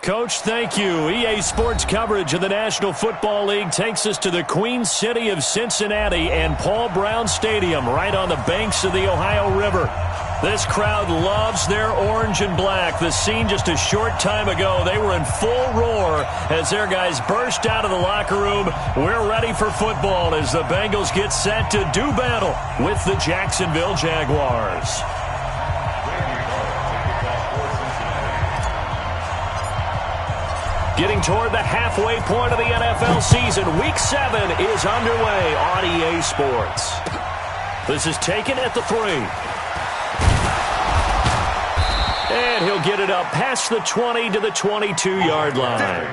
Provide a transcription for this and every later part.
Coach, thank you. EA Sports coverage of the National Football League takes us to the Queen City of Cincinnati and Paul Brown Stadium right on the banks of the Ohio River. This crowd loves their orange and black. The scene just a short time ago, they were in full roar as their guys burst out of the locker room. We're ready for football as the Bengals get set to do battle with the Jacksonville Jaguars. Getting toward the halfway point of the NFL season, Week 7 is underway on EA Sports. This is taken at the 3. And he'll get it up past the 20 to the 22-yard line.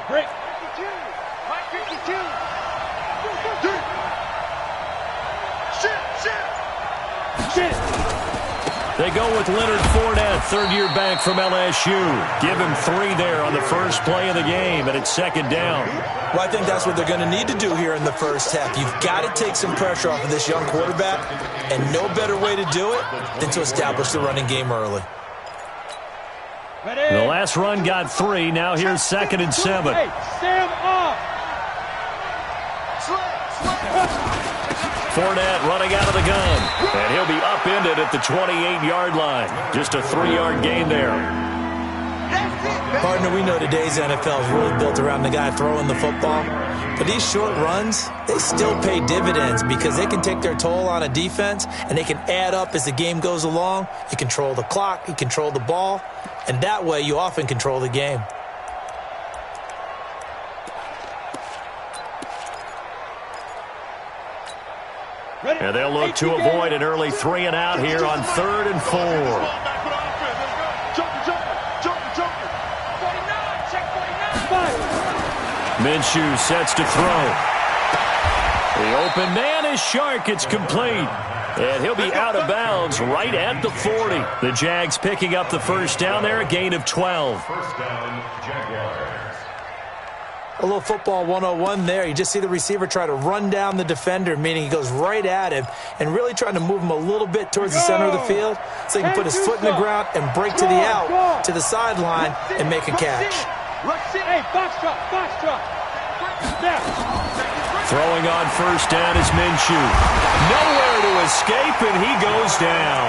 Break. 52. Mike 52. Shit. They go with Leonard Fournette, third-year back from LSU. Give him 3 there on the first play of the game, and it's second down. Well, I think that's what they're going to need to do here in the first half. You've got to take some pressure off of this young quarterback, and no better way to do it than to establish the running game early. The last run got 3. Now here's 2nd and 7. Hey, stand up. Fournette running out of the gun. And he'll be upended at the 28-yard line. Just a 3-yard gain there. Partner, we know today's NFL is really built around the guy throwing the football. But these short runs, they still pay dividends because they can take their toll on a defense, and they can add up as the game goes along. You control the clock, you control the ball, and that way you often control the game. And they'll look to avoid an early 3 and out here on 3rd and 4. Minshew sets to throw. The open man is Shark. It's complete. And he'll be out of bounds right at the 40. The Jags picking up the first down there, a gain of 12. First down, Jaguars. A little football 101 there. You just see the receiver try to run down the defender, meaning he goes right at him and really trying to move him a little bit towards the center of the field so he can put his foot in the ground and break to the out, to the sideline, and make a catch. Hey, box truck. Throwing on first down is Minshew. Nowhere to escape, and he goes down.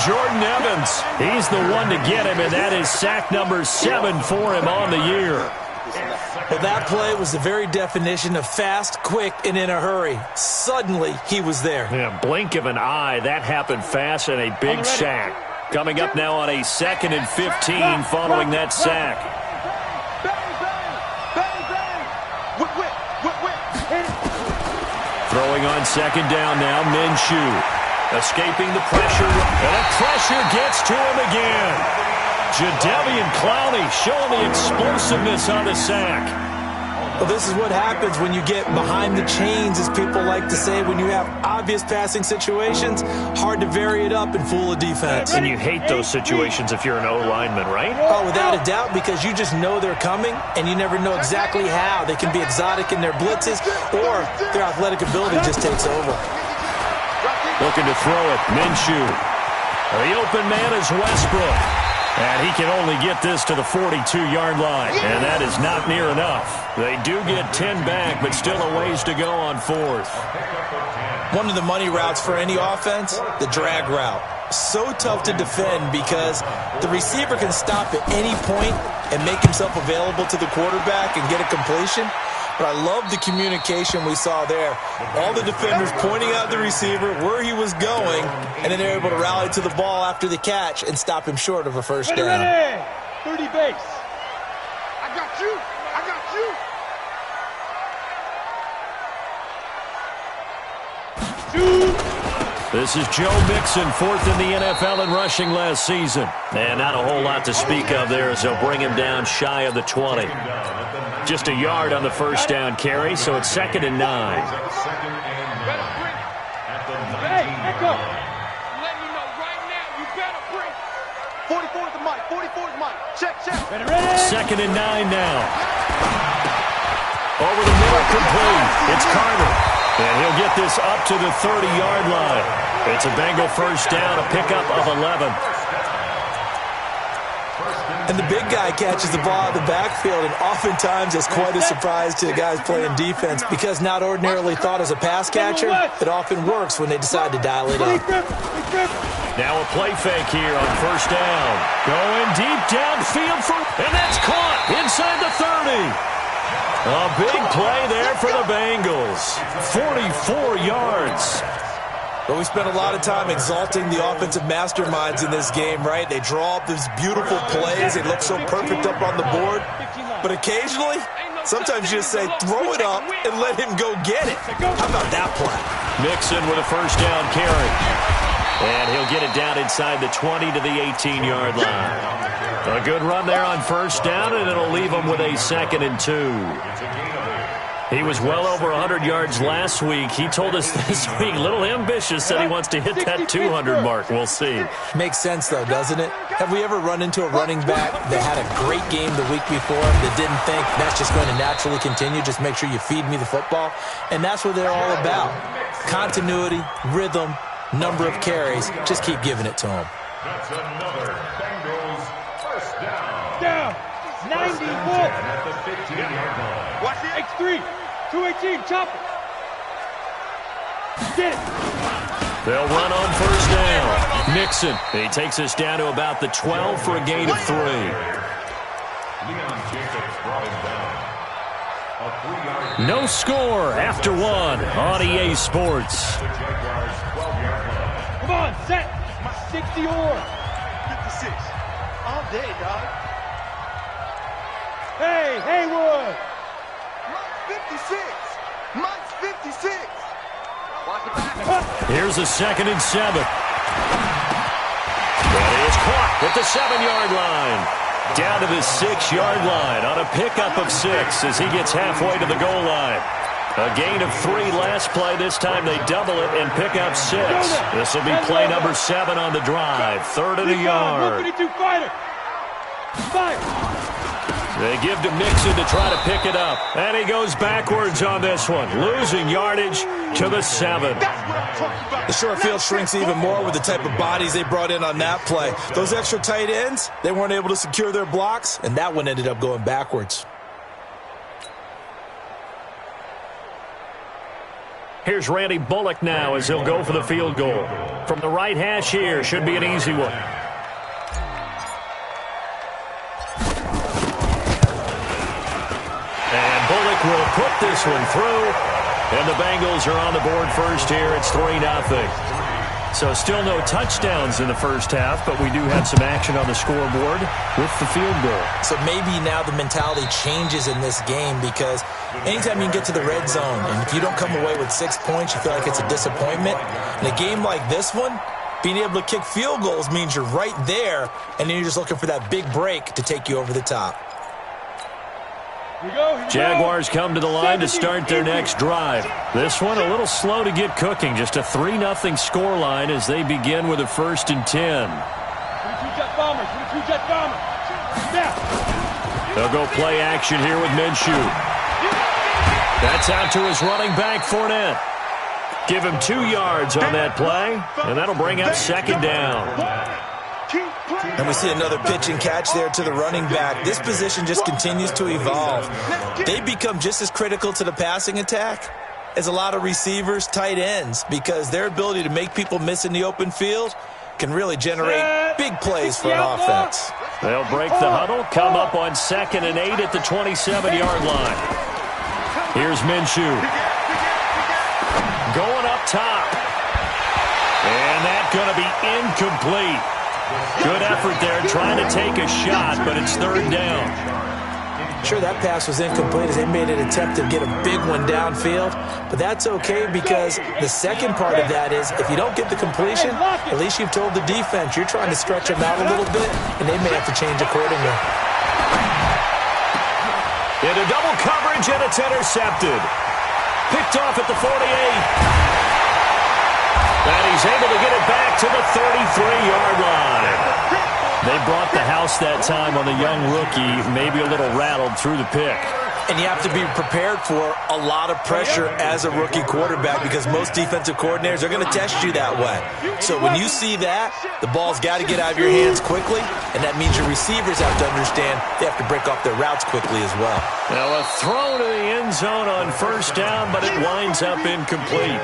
Jordan Evans, he's the one to get him, and that is sack number 7 for him on the year. Well, that play was the very definition of fast, quick, and in a hurry. Suddenly, he was there. Yeah, blink of an eye, that happened fast, and a big sack. Coming up now on a 2nd and 15 following that sack. Throwing on 2nd down now, Minshew. Escaping the pressure, and the pressure gets to him again. Jadeveon Clowney showing the explosiveness on the sack. Well, this is what happens when you get behind the chains, as people like to say. When you have obvious passing situations, hard to vary it up and fool a defense. And you hate those situations if you're an O-lineman, right? Oh, without a doubt, because you just know they're coming, and you never know exactly how. They can be exotic in their blitzes, or their athletic ability just takes over. Looking to throw it, Minshew. The open man is Westbrook. And he can only get this to the 42-yard line. And that is not near enough. They do get 10 back, but still a ways to go on 4th. One of the money routes for any offense, the drag route. So tough to defend because the receiver can stop at any point and make himself available to the quarterback and get a completion. But I love the communication we saw there. All the defenders pointing out the receiver, where he was going, and then they're able to rally to the ball after the catch and stop him short of a first down. Ready. 30 base. I got you. This is Joe Mixon, 4th in the NFL in rushing last season. And not a whole lot to speak of there as they'll bring him down shy of the 20. Just a yard on the first down carry, so it's 2nd and 9. Hey, echo. Let me know right now, you better bring. 44 is the mic, 44 is the mic. Check. Ready. 2nd and 9 now. Over the middle, complete. It's Carter. And he'll get this up to the 30-yard line. It's a Bengal first down, a pickup of 11. And the big guy catches the ball out of the backfield, and oftentimes it's quite a surprise to the guys playing defense because not ordinarily thought as a pass catcher, it often works when they decide to dial it up. Now a play fake here on first down. Going deep downfield, and that's caught inside the 30. A big play there for the Bengals. 44 yards. But we spent a lot of time exalting the offensive masterminds in this game, right? They draw up these beautiful plays. They look so perfect up on the board. But occasionally, sometimes you just say, throw it up and let him go get it. How about that play? Mixon with a first down carry. And he'll get it down inside the 20 to the 18-yard line. A good run there on first down, and it'll leave him with a 2nd and 2. He was well over 100 yards last week. He told us this week, a little ambitious, said he wants to hit that 200 mark. We'll see. Makes sense, though, doesn't it? Have we ever run into a running back that had a great game the week before that didn't think that's just going to naturally continue? Just make sure you feed me the football. And that's what they're all about. Continuity, rhythm, number of carries. Just keep giving it to them. That's another Bengals first down. Down. 91. At the 15-yard line. Watch the X3. 218. Chop it. Get it. They'll run on first down. Mixon. He takes us down to about the 12 for a gain of 3. Leon Jacobs brought him down. A 3-yard. No score after 1 on EA Sports. The Jaguars 12-yard line. Come on, set. 60 or 56. All day, dog. Hey, Haywood. Mike's 56. Mike's 56. Watch the back. Here's a 2nd and 7. That is caught at the 7-yard line. Down to the 6-yard line on a pickup of 6 as he gets halfway to the goal line. A gain of 3 last play. This time they double it and pick up 6. This will be play number 7 on the drive. 3rd and a yard. 152 fighter. Fire. They give to Mixon to try to pick it up. And he goes backwards on this one, losing yardage to the 7. The short field shrinks even more with the type of bodies they brought in on that play. Those extra tight ends, they weren't able to secure their blocks, and that one ended up going backwards. Here's Randy Bullock now as he'll go for the field goal. From the right hash here, should be an easy one. And Bullock will put this one through. And the Bengals are on the board first here. It's 3-0. So still no touchdowns in the first half, but we do have some action on the scoreboard with the field goal. So maybe now the mentality changes in this game because anytime you can get to the red zone, and if you don't come away with 6 points, you feel like it's a disappointment. In a game like this one, being able to kick field goals means you're right there, and then you're just looking for that big break to take you over the top. Jaguars come to the line to start their next drive. This one a little slow to get cooking. Just a 3-0 score line as they begin with a 1st and 10. They'll go play action here with Minshew. That's out to his running back, Fournette. Give him 2 yards on that play, and that'll bring up 2nd down. And we see another pitch and catch there to the running back. This position just continues to evolve. They become just as critical to the passing attack as a lot of receivers, tight ends, because their ability to make people miss in the open field can really generate big plays for an offense. They'll break the huddle, come up on 2nd and 8 at the 27-yard line. Here's Minshew. Going up top. And that's going to be incomplete. Good effort there trying to take a shot, but it's 3rd down. Sure, that pass was incomplete as they made an attempt to get a big one downfield, but that's okay because the second part of that is if you don't get the completion, at least you've told the defense you're trying to stretch them out a little bit, and they may have to change accordingly. Into double coverage, and it's intercepted. Picked off at the 48. And he's able to get it back to the 33-yard line. They brought the house that time on the young rookie, maybe a little rattled through the pick. And you have to be prepared for a lot of pressure as a rookie quarterback because most defensive coordinators are going to test you that way. So when you see that, the ball's got to get out of your hands quickly, and that means your receivers have to understand they have to break off their routes quickly as well. Now a throw to the end zone on first down, but it winds up incomplete.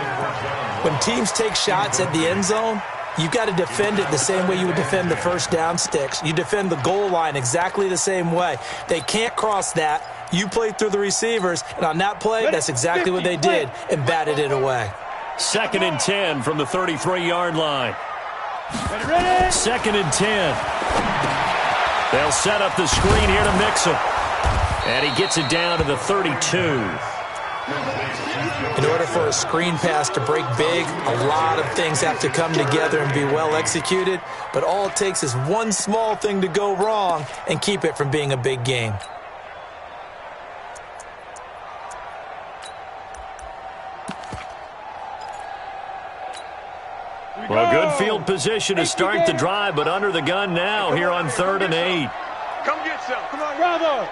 When teams take shots at the end zone, you've got to defend it the same way you would defend the first down sticks. You defend the goal line exactly the same way. They can't cross that. You played through the receivers, and on that play, that's exactly what they did and batted it away. 2nd and 10 from the 33-yard line. 2nd and 10. They'll set up the screen here to Mixon. And he gets it down to the 32. In order for a screen pass to break big, a lot of things have to come together and be well executed. But all it takes is one small thing to go wrong and keep it from being a big game. Well, good field position to start the drive, but under the gun now here on 3rd and 8. Come get some. Come on, brother.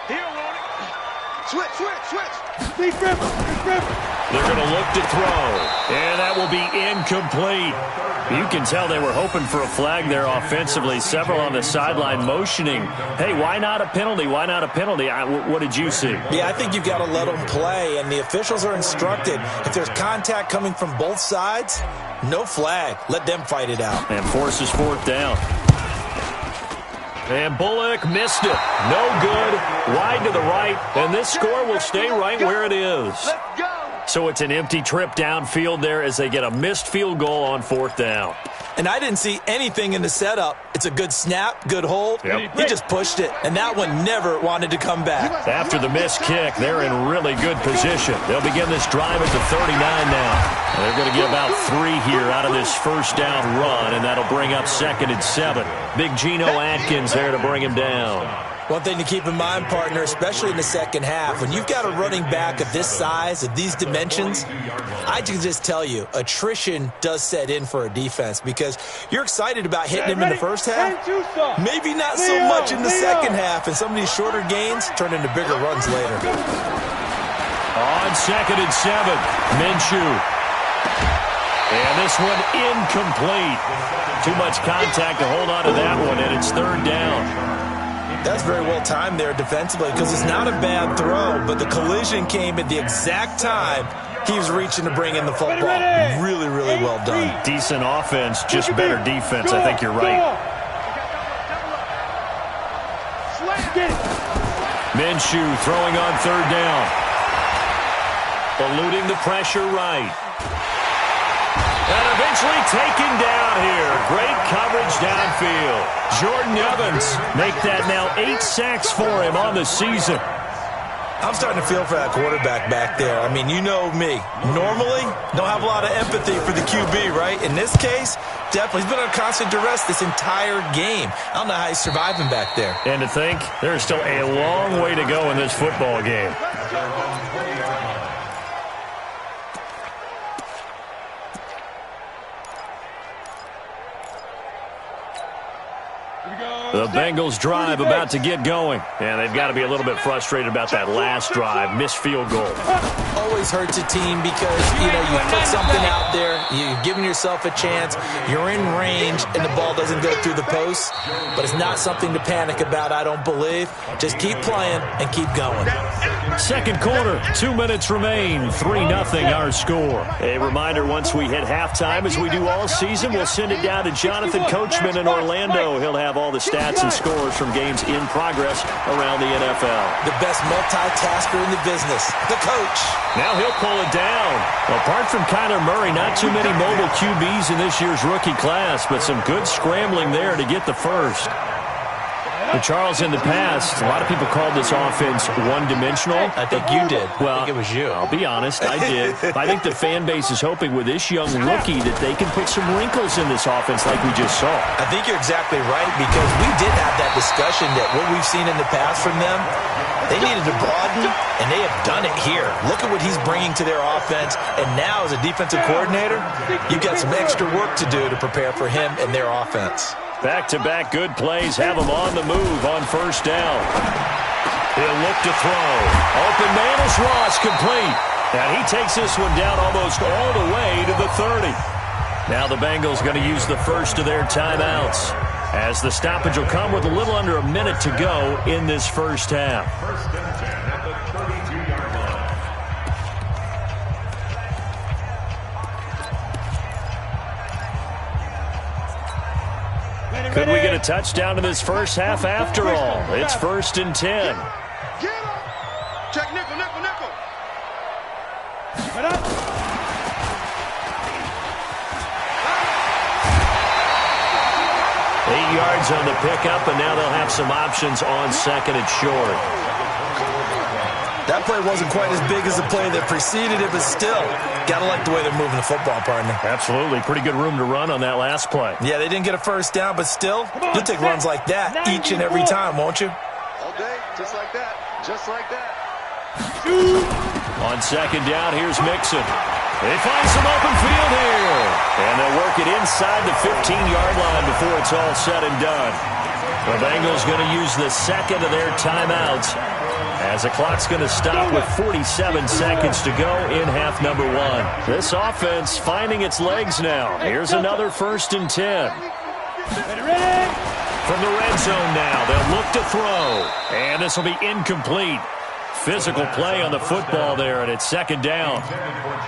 He don't want it. Switch. Deep river. They're going to look to throw, and that will be incomplete. You can tell they were hoping for a flag there offensively. Several on the sideline motioning, hey, why not a penalty? Why not a penalty? What did you see? Yeah, I think you've got to let them play, and the officials are instructed. If there's contact coming from both sides, no flag. Let them fight it out. And forces 4th down. And Bullock missed it. No good. Wide to the right. And this score will stay right where it is. Let's go. So it's an empty trip downfield there as they get a missed field goal on 4th down. And I didn't see anything in the setup. It's a good snap, good hold. Yep. He just pushed it, and that one never wanted to come back. After the missed kick, they're in really good position. They'll begin this drive at the 39 now. They're going to get about 3 here out of this first down run, and that'll bring up 2nd and 7. Big Geno Atkins there to bring him down. One thing to keep in mind, partner, especially in the second half, when you've got a running back of this size, of these dimensions, I can just tell you, attrition does set in for a defense because you're excited about hitting him in the first half, maybe not so much in the second half, and some of these shorter gains turn into bigger runs later. On 2nd and 7, Minshew. And this one incomplete. Too much contact to hold on to that one, and it's 3rd down. That's very well timed there defensively because it's not a bad throw, but the collision came at the exact time he was reaching to bring in the football. Really, really well done. Decent offense, just better defense. I think you're right. Minshew throwing on 3rd down. Eluding the pressure right. And eventually taken down here. Great coverage downfield. Jordan Evans make that now 8 sacks for him on the season. I'm starting to feel for that quarterback back there. I mean, you know me. Normally, don't have a lot of empathy for the QB, right? In this case, definitely. He's been under constant duress this entire game. I don't know how he's surviving back there. And to think, there's still a long way to go in this football game. The Bengals drive about to get going. And they've got to be a little bit frustrated about that last drive. Missed field goal. Always hurts a team because, you put something out there. You're giving yourself a chance. You're in range, and the ball doesn't go through the post. But it's not something to panic about, I don't believe. Just keep playing and keep going. Second quarter, 2 minutes remain. 3-0 our score. A reminder, once we hit halftime, as we do all season, we'll send it down to Jonathan Coachman in Orlando. He'll have all the stats and scores from games in progress around the NFL. The best multitasker in the business, the coach. Now he'll pull it down. Apart from Kyler Murray, not too many mobile QBs in this year's rookie class, but some good scrambling there to get the first. But Charles, in the past, a lot of people called this offense one-dimensional. I think you did. Well, I think it was you. I'll be honest, I did. I think the fan base is hoping with this young rookie that they can put some wrinkles in this offense like we just saw. I think you're exactly right because we did have that discussion that what we've seen in the past from them, They needed to broaden, and they have done it here. Look at what he's bringing to their offense. And now, as a defensive coordinator, you've got some extra work to do to prepare for him and their offense. Back-to-back good plays have him on the move on first down. He'll look to throw. Open man is Ross, complete. And he takes this one down almost all the way to the 30. Now the Bengals going to use the first of their timeouts, as the stoppage will come with a little under a minute to go in this first half. First and 10 at the 32-yard line. Could we get a touchdown in this first half after all? It's first and 10. Get him. Check nickel, nickel, nickel. 8 yards on the pickup, and now they'll have some options on second and short. That play wasn't quite as big as the play that preceded it, but still, got to like the way they're moving the football, partner. Absolutely. Pretty good room to run on that last play. Yeah, they didn't get a first down, but still, you'll take runs like that each and every time, won't you? All day, just like that. Just like that. On second down, here's Mixon. They find some open field here. And they'll work it inside the 15-yard line before it's all said and done. The Bengals going to use the second of their timeouts, as the clock's going to stop with 47 seconds to go in half number one. This offense finding its legs now. Here's another first and 10. From the red zone now, they'll look to throw. And this will be incomplete. Physical play on the football there, and it's second down.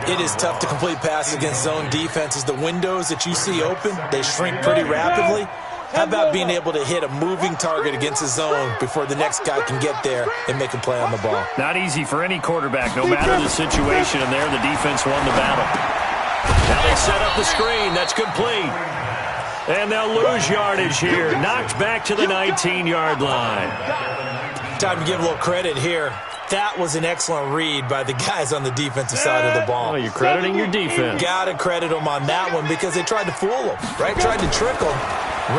It is tough to complete passes against zone defenses. The windows that you see open, they shrink pretty rapidly. How about being able to hit a moving target against a zone before the next guy can get there and make a play on the ball? Not easy for any quarterback, no matter the situation, and there the defense won the battle. Now they set up the screen. That's complete. And they'll lose yardage here. Knocked back to the 19-yard line. Time to give a little credit here. That was an excellent read by the guys on the defensive side of the ball. Oh, you're crediting your defense. Got to credit them on that one because they tried to fool them, right? Tried to trick them,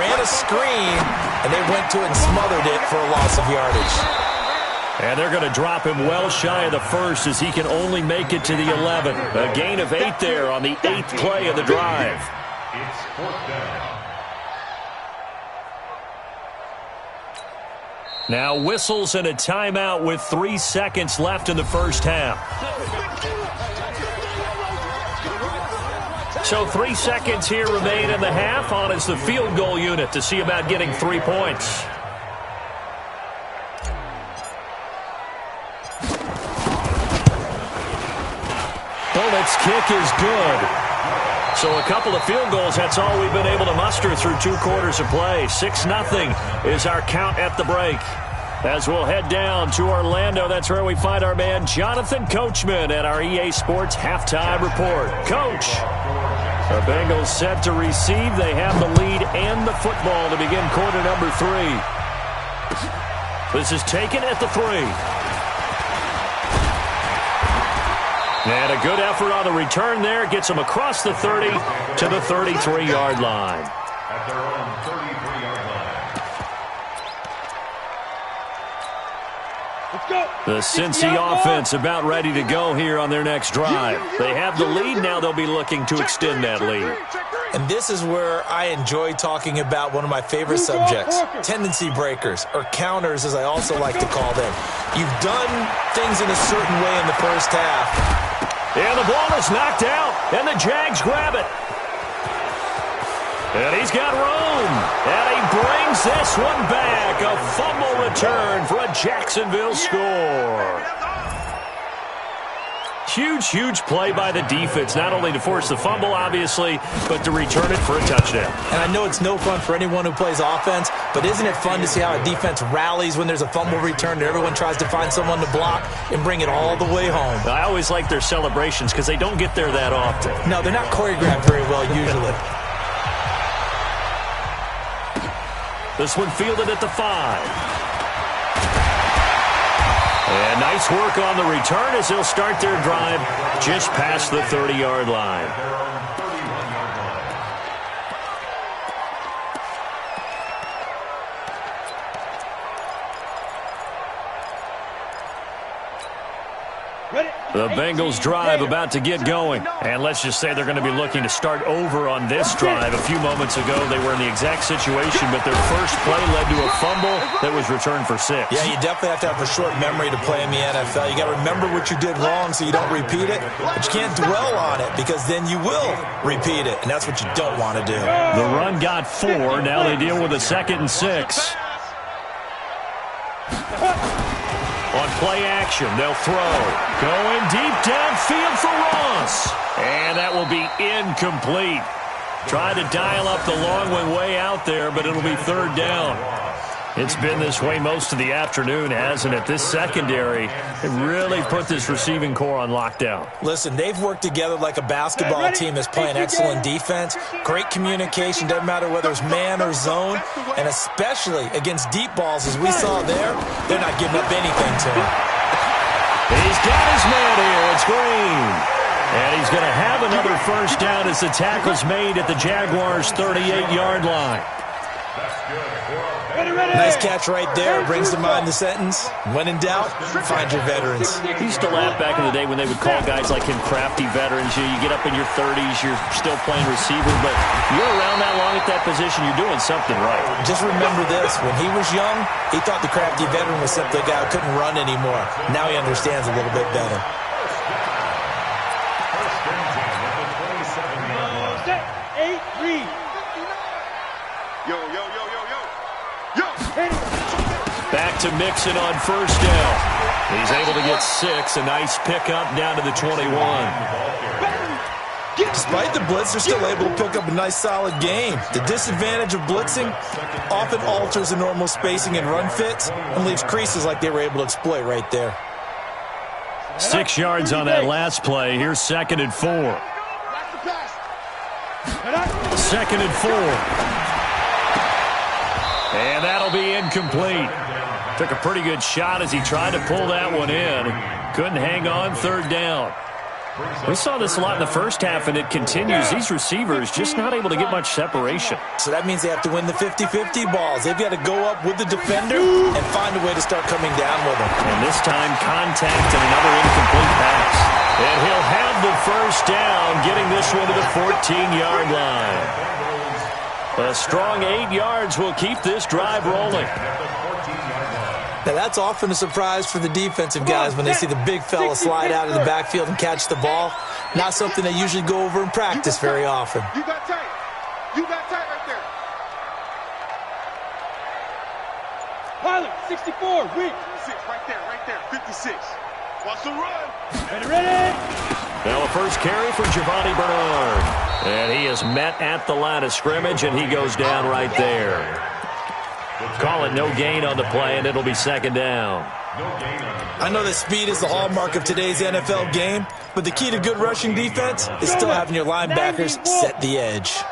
ran a screen, and they went to it and smothered it for a loss of yardage. And they're going to drop him well shy of the first, as he can only make it to the 11. A gain of 8 there on the 8th play of the drive. It's fourth down. Now whistles and a timeout with 3 seconds left in the first half. So 3 seconds here remain in the half. On is the field goal unit to see about getting 3 points. Bullett's kick is good. So a couple of field goals, that's all we've been able to muster through 2 quarters of play. 6-0 is our count at the break. As we'll head down to Orlando, that's where we find our man Jonathan Coachman at our EA Sports Halftime Report. Coach, the Bengals set to receive. They have the lead and the football to begin quarter number 3. This is taken at the 3. And a good effort on the return there. Gets them across the 30 to the 33-yard line. At their own 33-yard line. The Cincy offense about ready to go here on their next drive. They have the lead. Now they'll be looking to extend that lead. And this is where I enjoy talking about one of my favorite subjects, tendency breakers, or counters as I also like to call them. You've done things in a certain way in the first half. And the ball is knocked out, and the Jags grab it. And he's got room, and he brings this one back. A fumble return for a Jacksonville score. Huge, huge play by the defense, not only to force the fumble, obviously, but to return it for a touchdown. And I know it's no fun for anyone who plays offense, but isn't it fun to see how a defense rallies when there's a fumble return and everyone tries to find someone to block and bring it all the way home? I always like their celebrations because they don't get there that often. No, they're not choreographed very well usually. This one fielded at the 5. And nice work on the return as they'll start their drive just past the 30-yard line. The Bengals drive about to get going. And let's just say they're going to be looking to start over on this drive. A few moments ago, they were in the exact situation, but their first play led to a fumble that was returned for 6. Yeah, you definitely have to have a short memory to play in the NFL. You got to remember what you did wrong so you don't repeat it, but you can't dwell on it because then you will repeat it, and that's what you don't want to do. The run got 4. Now they deal with a 2nd and 6. On play action, they'll throw. Going deep downfield for Ross. And that will be incomplete. Tried to dial up the long one way out there, but it'll be 3rd down. It's been this way most of the afternoon, hasn't it? This secondary, it really put this receiving core on lockdown. Listen, they've worked together like a basketball team that's playing excellent defense. Great communication, doesn't matter whether it's man or zone. And especially against deep balls, as we saw there, they're not giving up anything to him. He's got his man here. It's Green. And he's going to have another first down as the tackle's made at the Jaguars' 38-yard line. Nice catch right there. Brings to mind the sentence, when in doubt, find your veterans. He used to laugh back in the day when they would call guys like him crafty veterans. You get up in your 30s, you're still playing receiver, but you're around that long at that position, you're doing something right. Just remember this. When he was young, he thought the crafty veteran was simply a guy who couldn't run anymore. Now he understands a little bit better. Back to Mixon on first down. He's able to get 6. A nice pickup down to the 21. Despite the blitz, they're still able to pick up a nice, solid game. The disadvantage of blitzing often alters the normal spacing and run fits and leaves creases like they were able to exploit right there. 6 yards on that last play. Here's 2nd and 4. 2nd and 4. And that'll be incomplete. Took a pretty good shot as he tried to pull that one in. Couldn't hang on, 3rd down. We saw this a lot in the first half, and it continues. These receivers just not able to get much separation. So that means they have to win the 50-50 balls. They've got to go up with the defender and find a way to start coming down with them. And this time, contact and another incomplete pass. And he'll have the first down, getting this one to the 14-yard line. A strong 8 yards will keep this drive rolling. Now, that's often a surprise for the defensive guys when they see the big fella slide out of the backfield and catch the ball. Not something they usually go over in practice very often. You got tight. You got tight right there. Pilot, 64, weak. 6, right there, 56. Watch the run. Ready. Now a first carry for Giovanni Bernard. And he is met at the line of scrimmage, and he goes down right there. Call it no gain on the play, and it'll be 2nd down. I know that speed is the hallmark of today's NFL game, but the key to good rushing defense is still having your linebackers set the edge.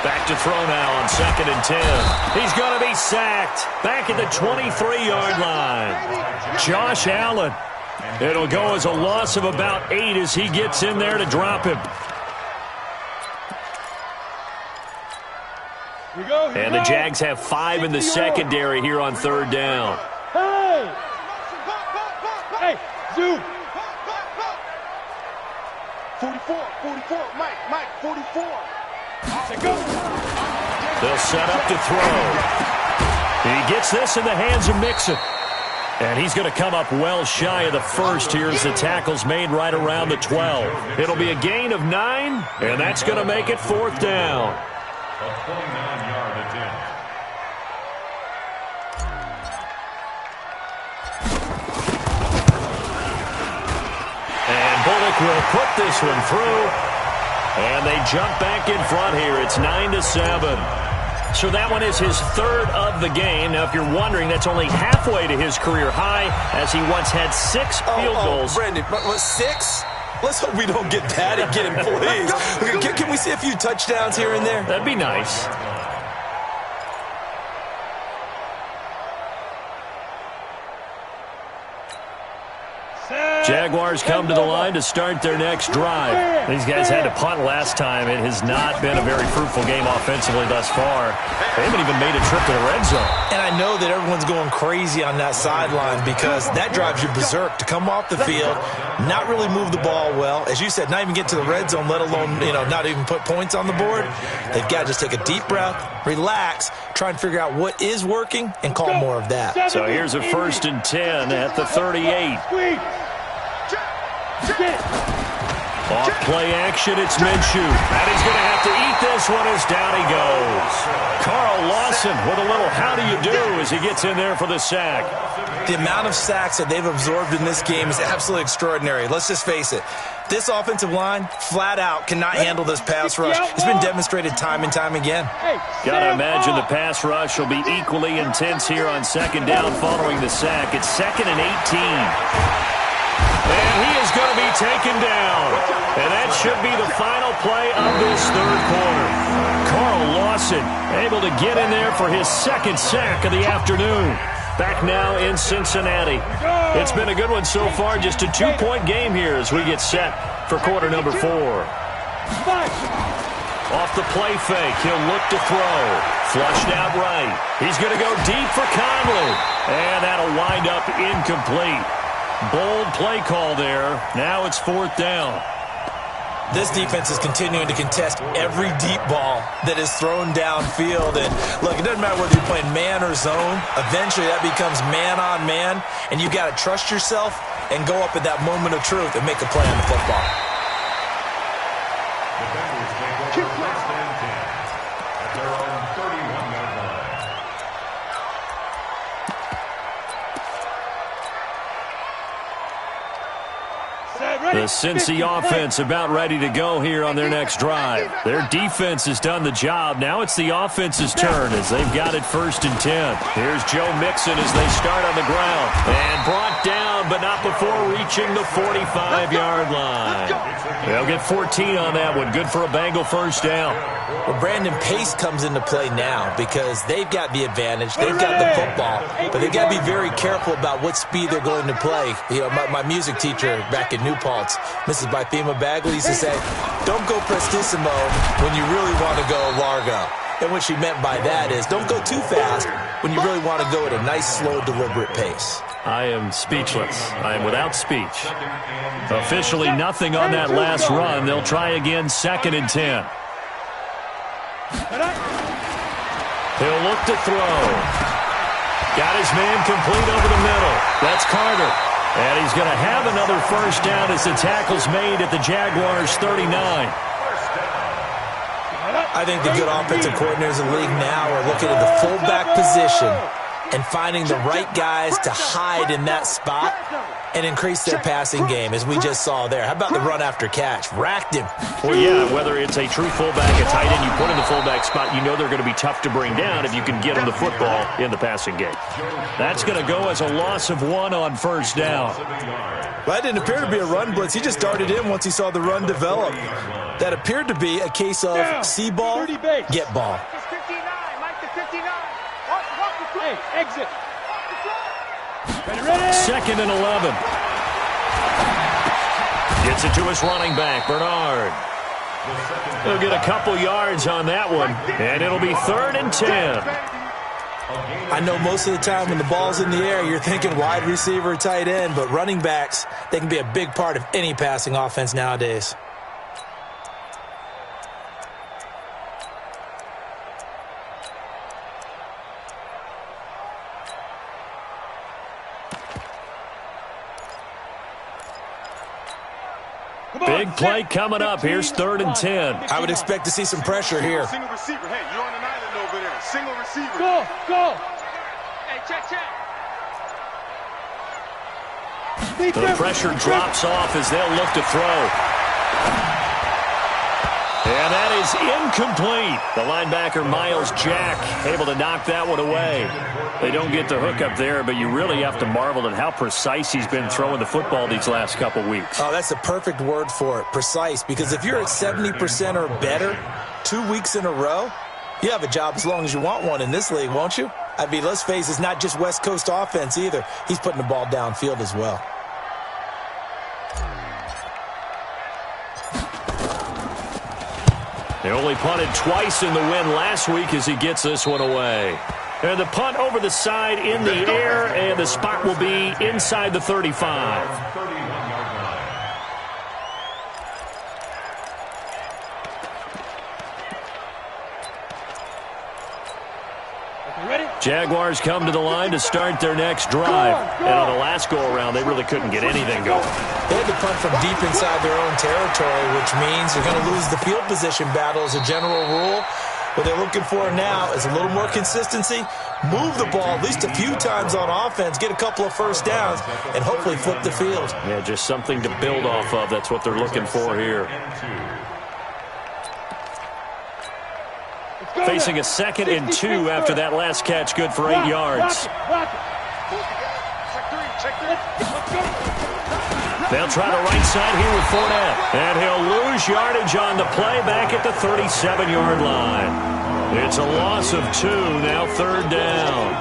Back to throw now on 2nd and 10. He's going to be sacked. Back at the 23-yard line. Josh Allen. It'll go as a loss of about 8 as he gets in there to drop him. And the Jags have 5 in the secondary here on 3rd down. Hey, zoom. 44, Mike, 44. They'll set up to throw. He gets this in the hands of Mixon. And he's going to come up well shy of the first here as the tackle's made right around the 12. It'll be a gain of 9, and that's going to make it 4th down. A 29-yard attempt. And Bullock will put this one through. And they jump back in front here. It's 9-7. So that one is his 3rd of the game. Now, if you're wondering, that's only halfway to his career high, as he once had 6 field goals. Brandon, 6? Let's hope we don't get that again, please. Can we see a few touchdowns here and there? That'd be nice. Jaguars come to the line to start their next drive. These guys had to punt last time. It has not been a very fruitful game offensively thus far. They haven't even made a trip to the red zone. And I know that everyone's going crazy on that sideline because that drives you berserk to come off the field, not really move the ball well. As you said, not even get to the red zone, let alone, not even put points on the board. They've got to just take a deep breath, relax, try and figure out what is working, and call more of that. So here's a 1st and 10 at the 38. Off play action, it's Minshew. And he's going to have to eat this one as down he goes. Carl Lawson with a little how do you do as he gets in there for the sack. The amount of sacks that they've absorbed in this game is absolutely extraordinary. Let's just face it. This offensive line, flat out, cannot handle this pass rush. It's been demonstrated time and time again. Got to imagine the pass rush will be equally intense here on 2nd down following the sack. It's 2nd and 18. And he is going to be taken down. And that should be the final play of this 3rd quarter. Carl Lawson able to get in there for his 2nd sack of the afternoon. Back now in Cincinnati. It's been a good one so far. Just a 2-point game here as we get set for quarter number 4. Off the play fake, he'll look to throw. Flushed out right. He's going to go deep for Conley. And that'll wind up incomplete. Bold play call there. Now it's 4th down. This defense is continuing to contest every deep ball that is thrown downfield. And, look, it doesn't matter whether you're playing man or zone. Eventually that becomes man on man. And you've got to trust yourself and go up at that moment of truth and make a play on the football. Defenders take over 1st and 10 at their own 31-yard line. The Cincy offense about ready to go here on their next drive. Their defense has done the job. Now it's the offense's turn as they've got it 1st and 10. Here's Joe Mixon as they start on the ground. And brought down, but not before reaching the 45-yard line. They'll get 14 on that one. Good for a Bengal 1st down. Well, Brandon, pace comes into play now because they've got the advantage. They've got the football, but they've got to be very careful about what speed they're going to play. My music teacher back in New Paltz, Mrs. Bythema Bagley, used to say, don't go prestissimo when you really want to go largo. And what she meant by that is don't go too fast when you really want to go at a nice, slow, deliberate pace. I am speechless. I am without speech. Officially nothing on that last run. They'll try again 2nd and 10. He'll look to throw. Got his man complete over the middle. That's Carter. And he's going to have another 1st down as the tackle's made at the Jaguars' 39. I think the good offensive coordinators in the league now are looking at the fullback position and finding the right guys to hide in that spot and increase their passing game, as we just saw there. How about the run after catch? Racked him. Well, yeah, whether it's a true fullback, a tight end you put in the fullback spot, you know they're going to be tough to bring down if you can get them the football in the passing game. That's going to go as a loss of 1 on 1st down. Well, that didn't appear to be a run blitz. He just darted in once he saw the run develop. That appeared to be a case of see ball, get ball. Exit. 2nd and 11. Gets it to his running back, Bernard. He'll get a couple yards on that one, and it'll be 3rd and 10. I know most of the time when the ball's in the air, you're thinking wide receiver, tight end, but running backs, they can be a big part of any passing offense nowadays. Big play coming up. Here's 3rd and 10. I would expect to see some pressure here. Single receiver. Hey, you're on an island over there. Single receiver. Go. Hey, check. The pressure drops off as they'll look to throw. And that is incomplete. The linebacker, Miles Jack, able to knock that one away. They don't get the hook up there, but you really have to marvel at how precise he's been throwing the football these last couple weeks. Oh, that's the perfect word for it, precise, because if you're at 70% or better 2 weeks in a row, you have a job as long as you want one in this league, won't you? I mean, let's face it, it's not just West Coast offense either. He's putting the ball downfield as well. They only punted twice in the win last week as he gets this one away. And the punt over the side in the air, and the spot will be inside the 35. 31-yard line. Jaguars come to the line to start their next drive. And on the last go-around, they really couldn't get anything going. They had to punt from deep inside their own territory, which means they're going to lose the field position battle as a general rule. What they're looking for now is a little more consistency, move the ball at least a few times on offense, get a couple of first downs, and hopefully flip the field. Yeah, just something to build off of. That's what they're looking for here. Facing a 2nd and 2 after that last catch, good for 8 yards. They'll try the right side here with Fournette. And he'll lose yardage on the play back at the 37-yard line. It's a loss of 2, now 3rd down.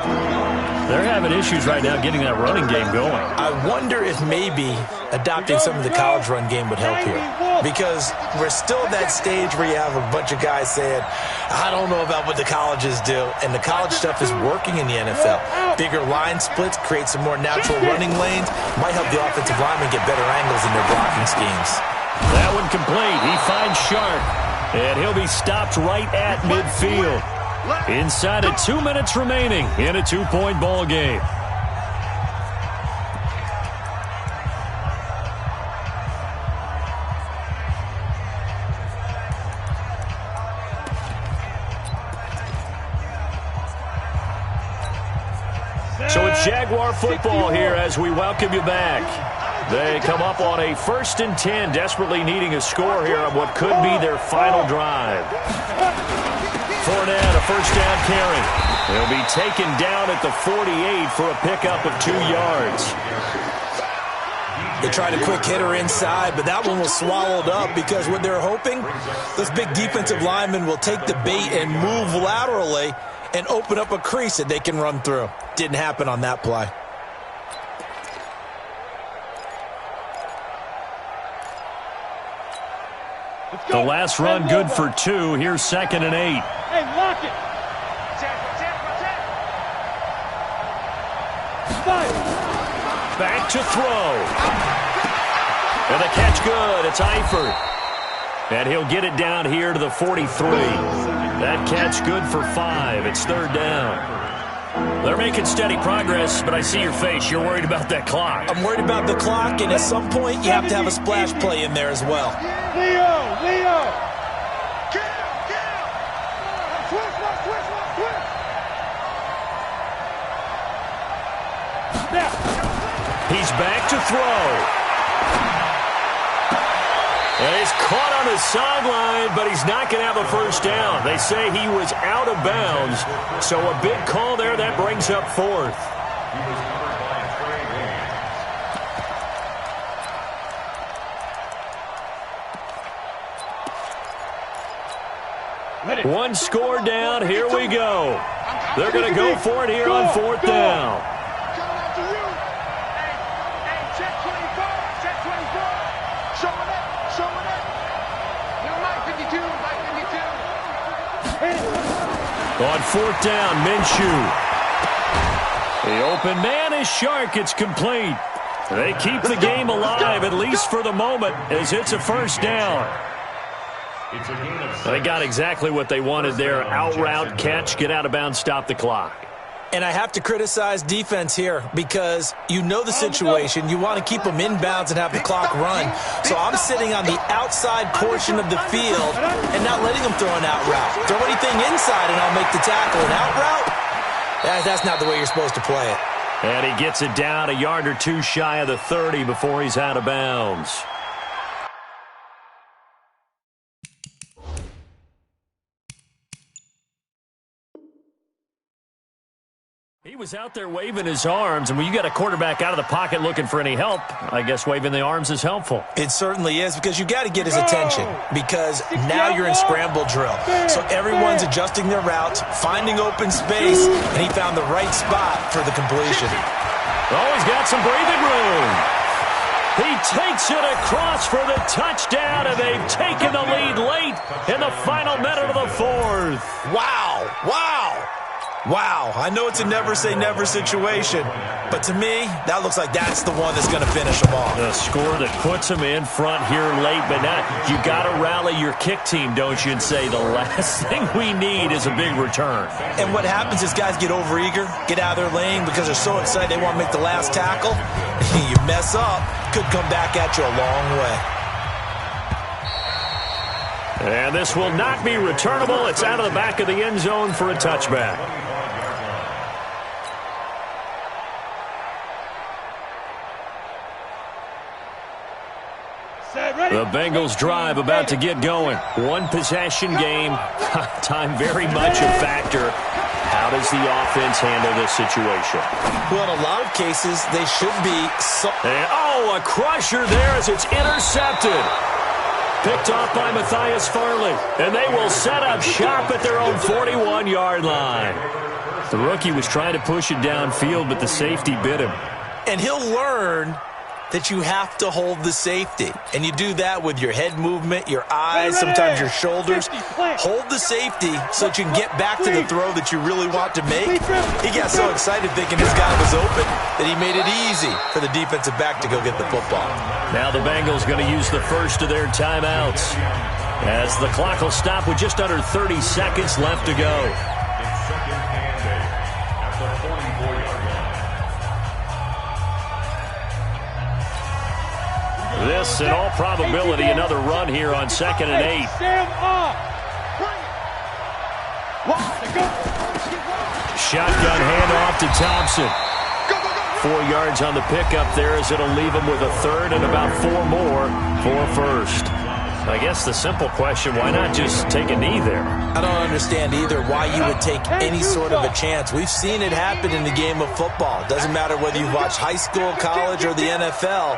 They're having issues right now getting that running game going. I wonder if maybe adopting some of the college run game would help here. Because we're still at that stage where you have a bunch of guys saying, I don't know about what the colleges do. And the college stuff is working in the NFL. Bigger line splits, create some more natural running lanes. Might help the offensive linemen get better angles in their blocking schemes. That one complete. He finds Sharp. And he'll be stopped right at midfield. Inside of 2 minutes remaining in a 2-point ball game. So it's Jaguar football here as we welcome you back. They come up on a 1st and 10, desperately needing a score here on what could be their final drive. Fournette, a first down carry. He'll be taken down at the 48 for a pickup of 2 yards. They tried a quick hitter inside, but that one was swallowed up because what they're hoping, this big defensive lineman will take the bait and move laterally and open up a crease that they can run through. Didn't happen on that play. The last run good for 2. Here's 2nd and 8. Hey, lock it. Back to throw. And the catch good. It's Eifert. And he'll get it down here to the 43. That catch good for 5. It's 3rd down. They're making steady progress, but I see your face. You're worried about that clock. I'm worried about the clock, and at some point, you have to have a splash play in there as well. Leo! He's back to throw. And he's caught on the sideline, but he's not going to have a first down. They say he was out of bounds, so a big call there. That brings up 4th. One score down. Here we go. They're going to go for it here on 4th down. On 4th down, Minshew. The open man is Shark. It's complete. They keep the game alive, at least for the moment, as it's a first down. They got exactly what they wanted there. Out route, catch, get out of bounds, stop the clock. And I have to criticize defense here because you know the situation. You want to keep them inbounds and have the clock run. So I'm sitting on the outside portion of the field and not letting them throw an out route. Throw anything inside and I'll make the tackle. An out route? That's not the way you're supposed to play it. And he gets it down a yard or 2 shy of the 30 before he's out of bounds. He was out there waving his arms, and when you got a quarterback out of the pocket looking for any help, I guess waving the arms is helpful. It certainly is, because you got to get his attention, because now you're in scramble drill. So everyone's adjusting their routes, finding open space, and he found the right spot for the completion. Oh, he's got some breathing room. He takes it across for the touchdown, and they've taken the lead late in the final minute of the fourth. Wow, wow, wow. I know it's a never-say-never situation, but to me, that looks like that's the one that's going to finish them off. The score that puts them in front here late, but now you got to rally your kick team, don't you, and say the last thing we need is a big return. And what happens is guys get overeager, get out of their lane because they're so excited they want to make the last tackle. You mess up, could come back at you a long way. And this will not be returnable. It's out of the back of the end zone for a touchback. The Bengals drive about to get going. One possession game. Time very much a factor. How does the offense handle this situation? Well, in a lot of cases, they should be. A crusher there as it's intercepted. Picked off by Matthias Farley. And they will set up shop at their own 41-yard line. The rookie was trying to push it downfield, but the safety bit him. And he'll learn that you have to hold the safety. And you do that with your head movement, your eyes, sometimes your shoulders. Hold the safety so that you can get back to the throw that you really want to make. He got so excited thinking his guy was open that he made it easy for the defensive back to go get the football. Now the Bengals going to use the first of their timeouts as the clock will stop with just under 30 seconds left to go. It's second and 8 at the 44-yard line. This, in all probability, another run here on 2nd and 8. Shotgun handoff to Thompson. 4 yards on the pickup there as it'll leave him with a third and about 4 more for first. I guess the simple question, why not just take a knee there? I don't understand either why you would take any sort of a chance. We've seen it happen in the game of football. It doesn't matter whether you watch high school, college, or the NFL.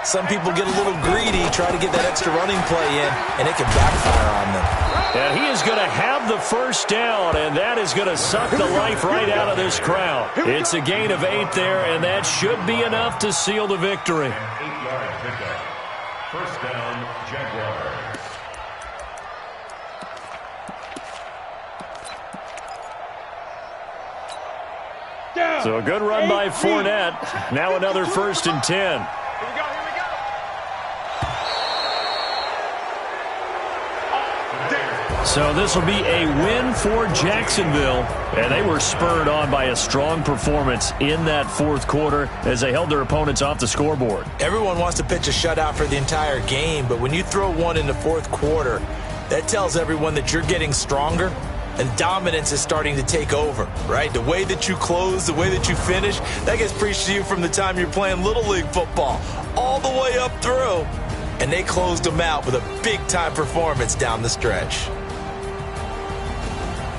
Some people get a little greedy, try to get that extra running play in, and it can backfire on them. And he is going to have the first down, and that is going to suck the life right out of this crowd. It's a gain of 8 there, and that should be enough to seal the victory. An 8-yard pickup. First down, Jaguars. So a good run by Fournette. Now another 1st and 10. So this will be a win for Jacksonville, and they were spurred on by a strong performance in that 4th quarter as they held their opponents off the scoreboard. Everyone wants to pitch a shutout for the entire game, but when you throw one in the 4th quarter, that tells everyone that you're getting stronger and dominance is starting to take over, right? The way that you close, the way that you finish, that gets preached to you from the time you're playing Little League football all the way up through, and they closed them out with a big-time performance down the stretch.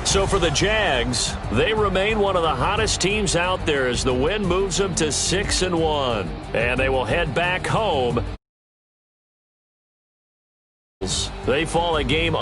So for the Jags, they remain one of the hottest teams out there as the win moves them to 6-1. And they will head back home. They fall a game